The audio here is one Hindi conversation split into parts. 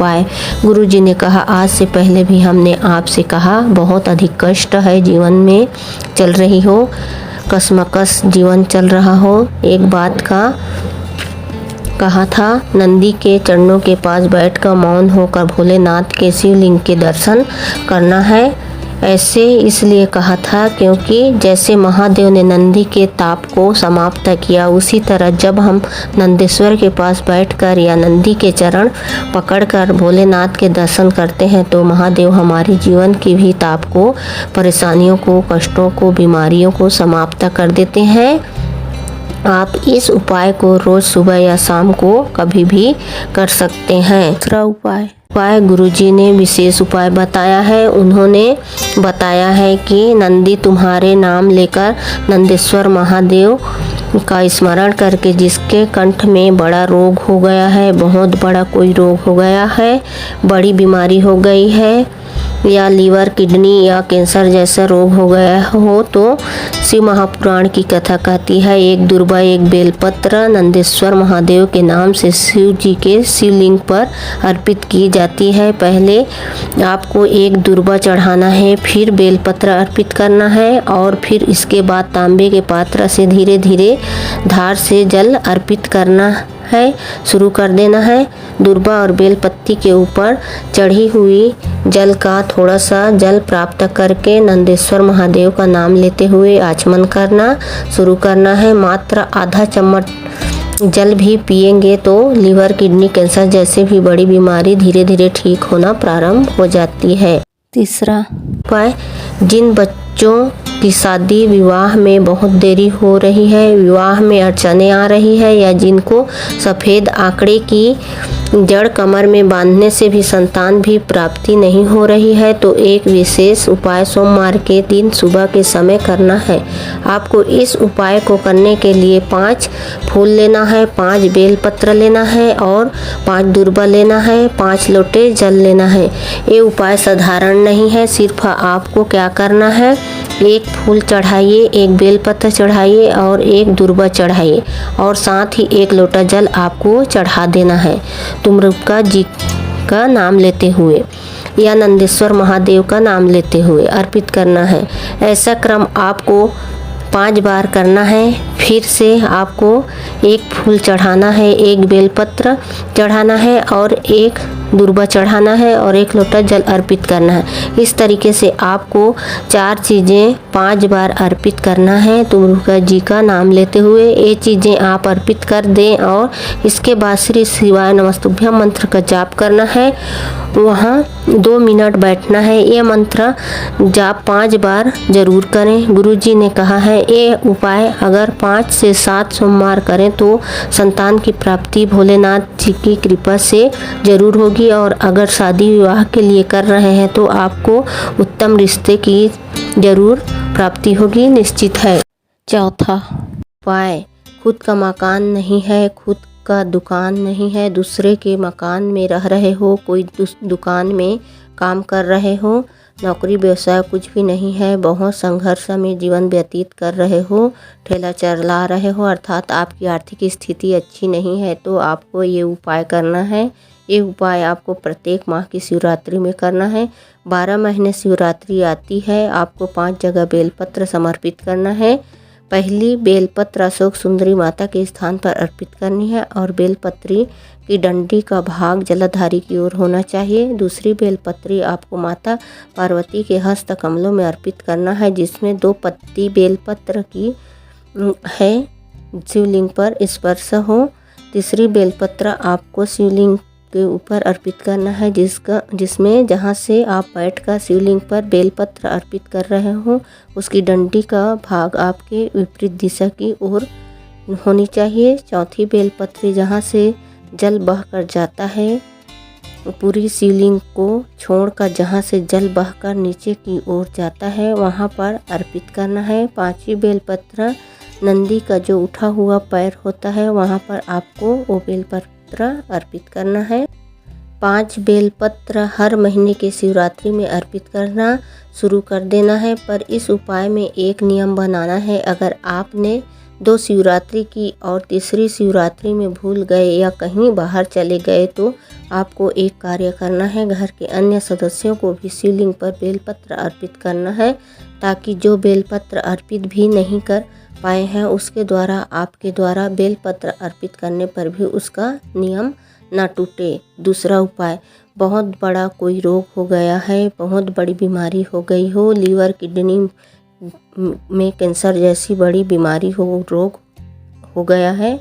उपाय। गुरुजी ने कहा, आज से पहले भी हमने आपसे कहा, बहुत अधिक कष्ट है जीवन में चल रही हो, कसमकस जीवन चल रहा हो। एक बात का कहा था, नंदी के चरणों के पास बैठकर मौन होकर भोलेनाथ के शिवलिंग के दर्शन करना है। ऐसे इसलिए कहा था क्योंकि जैसे महादेव ने नंदी के ताप को समाप्त किया, उसी तरह जब हम नंदेश्वर के पास बैठकर या नंदी के चरण पकड़कर भोलेनाथ के दर्शन करते हैं तो महादेव हमारे जीवन की भी ताप को, परेशानियों को, कष्टों को, बीमारियों को समाप्त कर देते हैं। आप इस उपाय को रोज सुबह या शाम को कभी भी कर सकते हैं। दूसरा उपाय गुरुजी ने विशेष उपाय बताया है। उन्होंने बताया है कि नंदी तुम्हारे नाम लेकर नंदेश्वर महादेव का स्मरण करके जिसके कंठ में बड़ा रोग हो गया है, बहुत बड़ा कोई रोग हो गया है, बड़ी बीमारी हो गई है या लीवर, किडनी या कैंसर जैसा रोग हो गया हो, तो शिव महापुराण की कथा कहती है, एक दुर्बा एक बेलपत्र नंदेश्वर महादेव के नाम से शिव जी के शिवलिंग पर अर्पित की जाती है। पहले आपको एक दुर्बा चढ़ाना है, फिर बेलपत्र अर्पित करना है और फिर इसके बाद तांबे के पात्र से धीरे धीरे धार से जल अर्पित करना है, शुरू कर देना है। दुर्बा और बेलपत्ती के ऊपर चढ़ी हुई जल का थोड़ा सा जल प्राप्त करके नंदेश्वर महादेव का नाम लेते हुए आचमन करना शुरू करना है। मात्र आधा चम्मच जल भी पिएंगे तो लीवर, किडनी, कैंसर जैसे भी बड़ी बीमारी धीरे धीरे ठीक होना प्रारंभ हो जाती है। तीसरा उपाय, जिन बच्चों की शादी विवाह में बहुत देरी हो रही है, विवाह में अड़चने आ रही है या जिनको सफ़ेद आंकड़े की जड़ कमर में बांधने से भी संतान भी प्राप्ति नहीं हो रही है, तो एक विशेष उपाय सोमवार के दिन सुबह के समय करना है। आपको इस उपाय को करने के लिए 5 फूल लेना है, 5 बेलपत्र लेना है और 5 दुर्बा लेना है, 5 लोटे जल लेना है। ये उपाय साधारण नहीं है। सिर्फ आपको क्या करना है, एक फूल चढ़ाइए, एक बेलपत्र चढ़ाइए और एक दुर्बा चढ़ाइए और साथ ही 1 लोटा जल आपको चढ़ा देना है। तुमरुका जी का नाम लेते हुए या नंदेश्वर महादेव का नाम लेते हुए अर्पित करना है। ऐसा क्रम आपको 5 बार करना है। फिर से आपको 1 फूल चढ़ाना है, 1 बेलपत्र चढ़ाना है और 1 दुर्बा चढ़ाना है और 1 लोटा जल अर्पित करना है। इस तरीके से आपको 4 चीज़ें 5 बार अर्पित करना है तुमरुका जी का नाम लेते हुए। ये चीज़ें आप अर्पित कर दें और इसके बाद श्री शिवाय नमस्तुभ्यम मंत्र का जाप करना है। वहाँ 2 मिनट बैठना है। ये मंत्र जाप 5 बार जरूर करें। गुरुजी ने कहा है ये उपाय अगर 5 से 7 सोमवार करें तो संतान की प्राप्ति भोलेनाथ जी की कृपा से जरूर होगी और अगर शादी विवाह के लिए कर रहे हैं तो आपको उत्तम रिश्ते की जरूर प्राप्ति होगी, निश्चित है। चौथा उपाय, खुद का मकान नहीं है, खुद का दुकान नहीं है, दूसरे के मकान में रह रहे हो, कोई दुकान में काम कर रहे हो, नौकरी व्यवसाय कुछ भी नहीं है, बहुत संघर्ष में जीवन व्यतीत कर रहे हो, ठेला चला रहे हो, अर्थात आपकी आर्थिक स्थिति अच्छी नहीं है, तो आपको ये उपाय करना है। ये उपाय आपको प्रत्येक माह की शिवरात्रि में करना है। 12 महीने शिवरात्रि आती है। आपको 5 जगह बेलपत्र समर्पित करना है। पहली बेलपत्र अशोक सुंदरी माता के स्थान पर अर्पित करनी है और बेलपत्री की डंडी का भाग जलाधारी की ओर होना चाहिए। दूसरी बेलपत्री आपको माता पार्वती के हस्त कमलों में अर्पित करना है, जिसमें 2 पत्ती बेलपत्र की है, शिवलिंग पर स्पर्श हो। तीसरी बेलपत्र आपको शिवलिंग के ऊपर अर्पित करना है, जिसमें जहाँ से आप बैठकर शिवलिंग पर बेलपत्र अर्पित कर रहे हो उसकी डंडी का भाग आपके विपरीत दिशा की ओर होनी चाहिए। चौथी बेलपत्री जहाँ से जल बहकर जाता है, पूरी शिवलिंग को छोड़कर जहाँ से जल बहकर नीचे की ओर जाता है वहाँ पर अर्पित करना है। 5वीं बेलपत्र नंदी का जो उठा हुआ पैर होता है वहाँ पर आपको वो बेलपत्र अर्पित करना है। 5 बेलपत्र हर महीने के शिवरात्रि में अर्पित करना शुरू कर देना है। पर इस उपाय में एक नियम बनाना है, अगर आपने 2 शिवरात्रि की और तीसरी शिवरात्रि में भूल गए या कहीं बाहर चले गए तो आपको एक कार्य करना है। घर के अन्य सदस्यों को भी शिवलिंग पर बेलपत्र अर्पित करना है, ताकि जो बेलपत्र अर्पित भी नहीं कर पाए हैं उसके द्वारा आपके द्वारा बेलपत्र अर्पित करने पर भी उसका नियम ना टूटे। दूसरा उपाय, बहुत बड़ा कोई रोग हो गया है, बहुत बड़ी बीमारी हो गई हो, लीवर किडनी में कैंसर जैसी बड़ी बीमारी हो, रोग हो गया है।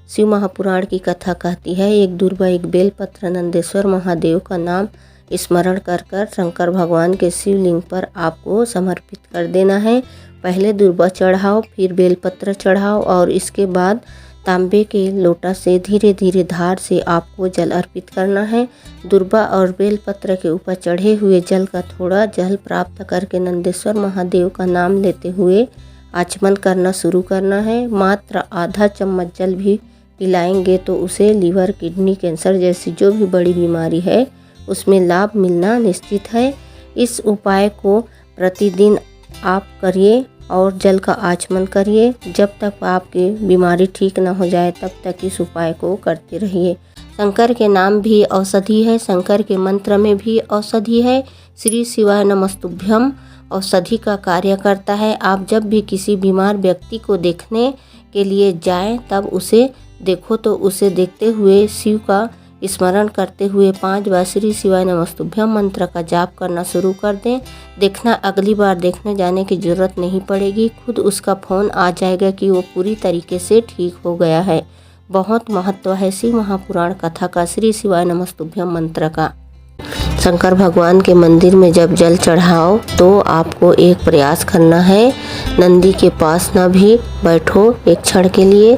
शिव महापुराण की कथा कहती है, एक दुर्वा एक बेलपत्र नंदेश्वर महादेव का नाम स्मरण कर शंकर भगवान के शिवलिंग पर आपको समर्पित कर देना है। पहले दुर्वा चढ़ाओ, फिर बेलपत्र चढ़ाओ और इसके बाद तांबे के लोटा से धीरे धीरे धार से आपको जल अर्पित करना है। दुर्वा और बेलपत्र के ऊपर चढ़े हुए जल का थोड़ा जल प्राप्त करके नंदेश्वर महादेव का नाम लेते हुए आचमन करना शुरू करना है। मात्र आधा चम्मच जल भी पिलाएंगे तो उसे लीवर किडनी कैंसर जैसी जो भी बड़ी बीमारी है उसमें लाभ मिलना निश्चित है। इस उपाय को प्रतिदिन आप करिए और जल का आचमन करिए। जब तक आपकी बीमारी ठीक ना हो जाए तब तक इस उपाय को करते रहिए। शंकर के नाम भी औषधि है, शंकर के मंत्र में भी औषधि है। श्री शिवाय नमस्तुभ्यम औषधि का कार्य करता है। आप जब भी किसी बीमार व्यक्ति को देखने के लिए जाएं तब उसे देखो तो उसे देखते हुए शिव का स्मरण करते हुए 5 बार श्री शिवाय नमस्तुभ्यम मंत्र का जाप करना शुरू कर दें। देखना, अगली बार देखने जाने की ज़रूरत नहीं पड़ेगी, खुद उसका फ़ोन आ जाएगा कि वो पूरी तरीके से ठीक हो गया है। बहुत महत्व है शिव महापुराण कथा का, श्री शिवाय नमस्तुभ्यम मंत्र का। शंकर भगवान के मंदिर में जब जल चढ़ाओ तो आपको एक प्रयास करना है, नंदी के पास ना भी बैठो एक क्षण के लिए,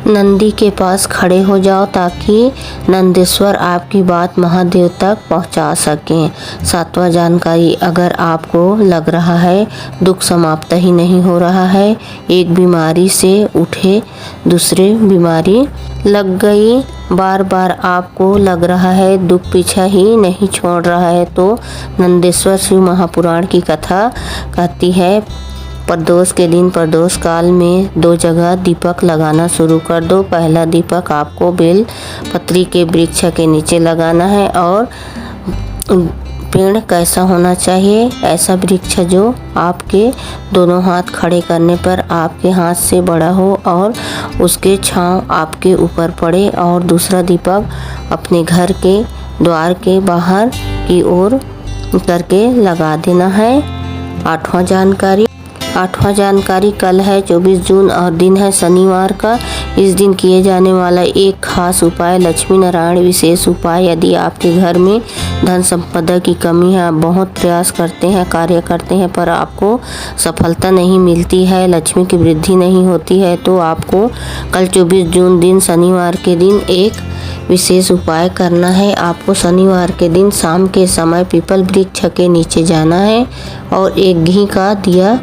नंदी के पास खड़े हो जाओ ताकि नंदेश्वर आपकी बात महादेव तक पहुंचा सकें। 7वां जानकारी, अगर आपको लग रहा है दुख समाप्त ही नहीं हो रहा है, एक बीमारी से उठे दूसरे बीमारी लग गई, बार बार आपको लग रहा है दुख पीछा ही नहीं छोड़ रहा है, तो नंदेश्वर शिव महापुराण की कथा कहती है प्रदोष के दिन प्रदोष काल में 2 जगह दीपक लगाना शुरू कर दो। पहला दीपक आपको बेल पत्री के वृक्ष के नीचे लगाना है और पेड़ कैसा होना चाहिए, ऐसा वृक्ष जो आपके दोनों हाथ खड़े करने पर आपके हाथ से बड़ा हो और उसके छांव आपके ऊपर पड़े। और दूसरा दीपक अपने घर के द्वार के बाहर की ओर करके लगा देना है। 8वां जानकारी कल है 24 जून और दिन है शनिवार का। इस दिन किए जाने वाला एक खास उपाय लक्ष्मी नारायण विशेष उपाय। यदि आपके घर में धन संपदा की कमी है, आप बहुत प्रयास करते हैं, कार्य करते हैं पर आपको सफलता नहीं मिलती है, लक्ष्मी की वृद्धि नहीं होती है, तो आपको कल 24 जून दिन शनिवार के दिन एक विशेष उपाय करना है। आपको शनिवार के दिन शाम के समय पीपल वृक्ष के नीचे जाना है और एक घी का दिया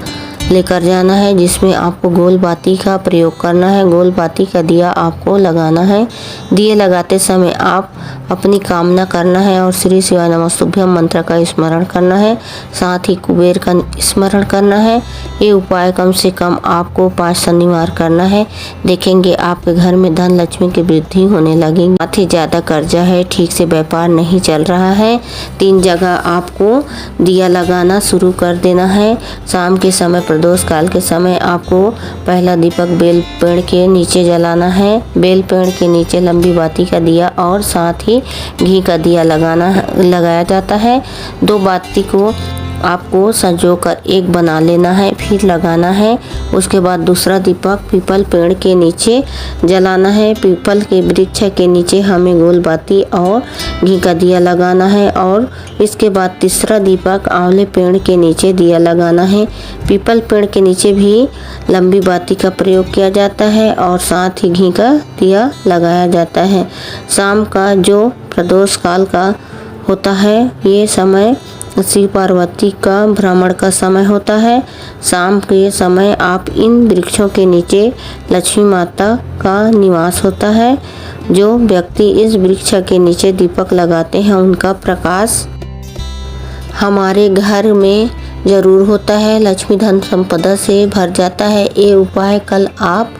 लेकर जाना है जिसमें आपको गोल बाती का प्रयोग करना है। गोल बाती का दिया आपको लगाना है। दिए लगाते समय आप अपनी कामना करना है और श्री शिवाय नमस्तुभ्यम मंत्र का स्मरण करना है, साथ ही कुबेर का स्मरण करना है। ये उपाय कम से कम आपको 5 शनिवार करना है। देखेंगे आपके घर में धन लक्ष्मी की वृद्धि होने लगेगी। साथ ही ज़्यादा कर्जा है, ठीक से व्यापार नहीं चल रहा है, 3 जगह आपको दिया लगाना शुरू कर देना है। शाम के समय प्रदोष काल के समय आपको पहला दीपक बेल पेड़ के नीचे जलाना है। बेल पेड़ के नीचे लंबी बाती का दिया और साथ ही घी का दिया लगाया जाता है। 2 बाती को आपको संजोकर एक बना लेना है, फिर लगाना है। उसके बाद दूसरा दीपक पीपल पेड़ के नीचे जलाना है। पीपल के वृक्ष के नीचे हमें गोल बाती और घी का दिया लगाना है और इसके बाद तीसरा दीपक आंवले पेड़ के नीचे दिया लगाना है। पीपल पेड़ के नीचे भी लंबी बाती का प्रयोग किया जाता है और साथ ही घी का दिया लगाया जाता है। शाम का जो प्रदोष काल का होता है, ये समय शिव पार्वती का भ्रमण का समय होता है। शाम के समय आप इन वृक्षों के नीचे लक्ष्मी माता का निवास होता है। जो व्यक्ति इस वृक्ष के नीचे दीपक लगाते हैं उनका प्रकाश हमारे घर में जरूर होता है, लक्ष्मी धन संपदा से भर जाता है। ये उपाय कल आप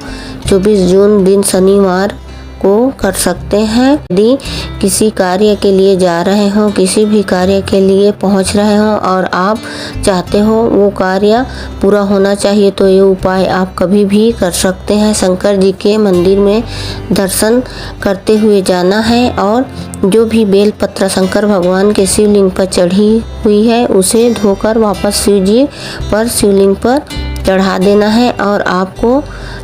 24 जून दिन शनिवार को कर सकते हैं। यदि किसी कार्य के लिए जा रहे हो, किसी भी कार्य के लिए पहुंच रहे हो और आप चाहते हो वो कार्य पूरा होना चाहिए, तो ये उपाय आप कभी भी कर सकते हैं। शंकर जी के मंदिर में दर्शन करते हुए जाना है और जो भी बेल पत्र शंकर भगवान के शिवलिंग पर चढ़ी हुई है उसे धोकर वापस शिवलिंग पर चढ़ा देना है। और आपको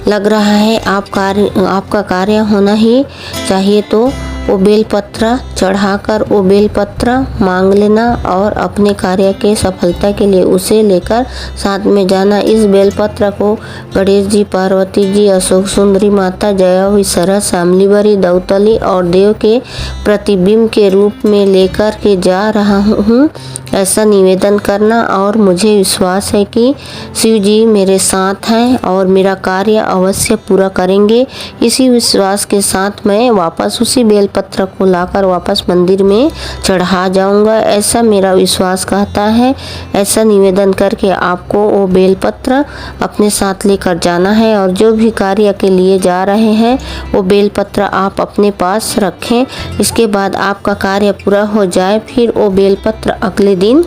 लग रहा है आपका कार्य होना ही चाहिए, तो वो बेलपत्र चढ़ाकर वो बेलपत्र मांग लेना और अपने कार्य के सफलता के लिए उसे लेकर साथ में जाना। इस बेलपत्र को गणेश जी, पार्वती जी, अशोक सुंदरी माता, जया हुई सरस, शामलीवरी, दौतली और देव के प्रतिबिंब के रूप में लेकर के जा रहा हूँ, ऐसा निवेदन करना। और मुझे विश्वास है कि शिव जी मेरे साथ हैं और मेरा कार्य अवश्य पूरा करेंगे। इसी विश्वास के साथ मैं वापस उसी बेलपत्र को लाकर वापस मंदिर में चढ़ा जाऊंगा, ऐसा मेरा विश्वास कहता है। ऐसा निवेदन करके आपको वो बेलपत्र अपने साथ लेकर जाना है और जो भी कार्य के लिए जा रहे हैं वो बेलपत्र आप अपने पास रखें। इसके बाद आपका कार्य पूरा हो जाए, फिर वो बेलपत्र अगले दिन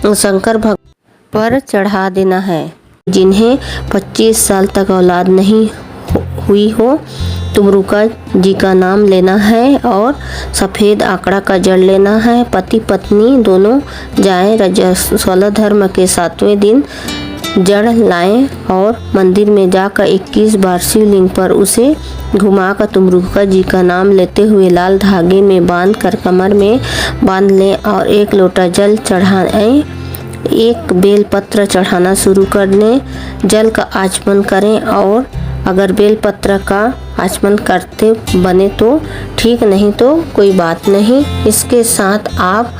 शंकर भगवान पर चढ़ा देना है। जिन्हें 25 साल तक औलाद नहीं हुई हो, तुमरुका जी का नाम लेना है और सफ़ेद आंकड़ा का जड़ लेना है। पति पत्नी दोनों जाएं, रजस्वला धर्म के 7वें दिन जड़ लाएं और मंदिर में जाकर 21 बार शिवलिंग पर उसे घुमाकर तुमरुका जी का नाम लेते हुए लाल धागे में बांध कर कमर में बांध लें और 1 लोटा जल चढ़ाएं। 1 बेलपत्र चढ़ाना शुरू कर दें। जल का आचमन करें और अगर बेलपत्र का आचमन करते बने तो ठीक, नहीं तो कोई बात नहीं। इसके साथ आप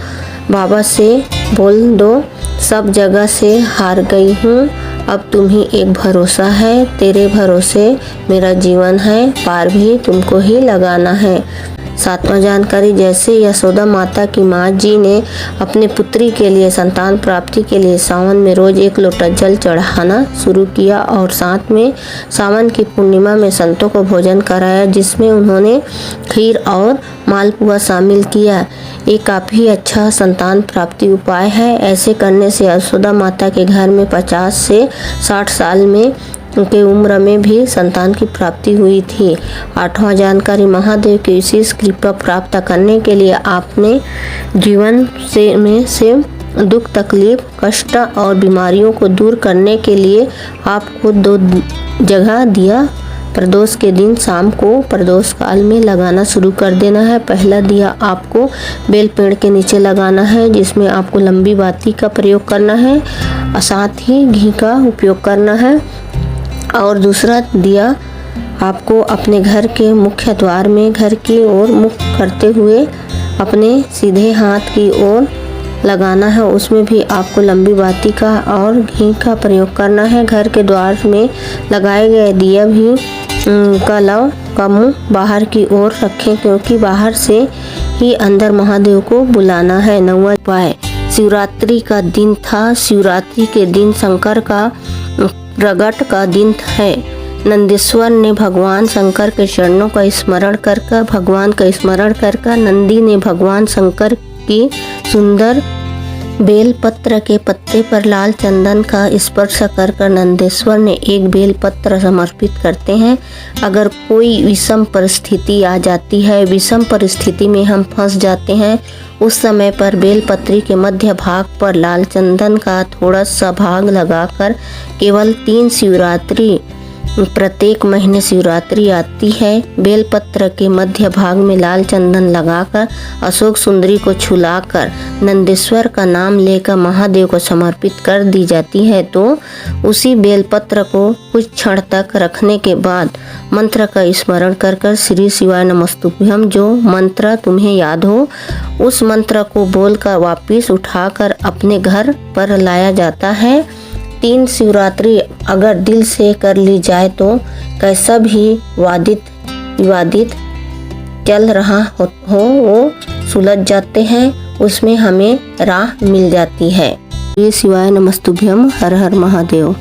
बाबा से बोल दो, सब जगह से हार गई हूँ, अब तुम्ही एक भरोसा है, तेरे भरोसे मेरा जीवन है, पार भी तुमको ही लगाना है। 7वां जानकारी, जैसे यशोदा माता की माँ जी ने अपने पुत्री के लिए संतान प्राप्ति के लिए सावन में रोज 1 लोटा जल चढ़ाना शुरू किया और साथ में सावन की पूर्णिमा में संतों को भोजन कराया, जिसमें उन्होंने खीर और मालपुआ शामिल किया। ये काफ़ी अच्छा संतान प्राप्ति उपाय है। ऐसे करने से यशोदा माता के घर में 50 से 60 साल में उनके उम्र में भी संतान की प्राप्ति हुई थी। 8वां जानकारी, महादेव की विशेष कृपा प्राप्त करने के लिए आपने जीवन से दुख, तकलीफ, कष्ट और बीमारियों को दूर करने के लिए आपको 2 जगह दिया प्रदोष के दिन शाम को प्रदोष काल में लगाना शुरू कर देना है। पहला दिया आपको बेल पेड़ के नीचे लगाना है, जिसमें आपको लंबी बाती का प्रयोग करना है, साथ ही घी का उपयोग करना है। और दूसरा दिया आपको अपने घर के मुख्य द्वार में घर की ओर मुख करते हुए अपने सीधे हाथ की ओर लगाना है। उसमें भी आपको लंबी बाती का और घी का प्रयोग करना है। घर के द्वार में लगाए गए दिया भी का लव का मुंह बाहर की ओर रखें, क्योंकि बाहर से ही अंदर महादेव को बुलाना है। 9वां उपाय, शिवरात्रि का दिन था। शिवरात्रि के दिन शंकर का प्रगट का दिन है। नंदीश्वर ने भगवान शंकर के चरणों का स्मरण कर नंदी ने भगवान शंकर की सुंदर बेल पत्र के पत्ते पर लाल चंदन का स्पर्श कर नंदेश्वर ने 1 बेल पत्र समर्पित करते हैं। अगर कोई विषम परिस्थिति आ जाती है, विषम परिस्थिति में हम फंस जाते हैं, उस समय पर बेलपत्री के मध्य भाग पर लाल चंदन का थोड़ा सा भाग लगाकर केवल 3 शिवरात्रि, प्रत्येक महीने शिवरात्रि आती है, बेलपत्र के मध्य भाग में लाल चंदन लगाकर अशोक सुंदरी को छुलाकर नंदेश्वर का नाम लेकर महादेव को समर्पित कर दी जाती है। तो उसी बेलपत्र को कुछ क्षण तक रखने के बाद मंत्र का स्मरण कर श्री शिवाय नमस्तुभ्यम, जो मंत्र तुम्हें याद हो, उस मंत्र को बोलकर वापिस उठाकर अपने घर पर लाया जाता है। 3 शिवरात्रि अगर दिल से कर ली जाए तो कैसा भी विवादित चल रहा हो वो सुलझ जाते हैं, उसमें हमें राह मिल जाती है। शिवाय नमस्तुभ्यम। हर हर महादेव।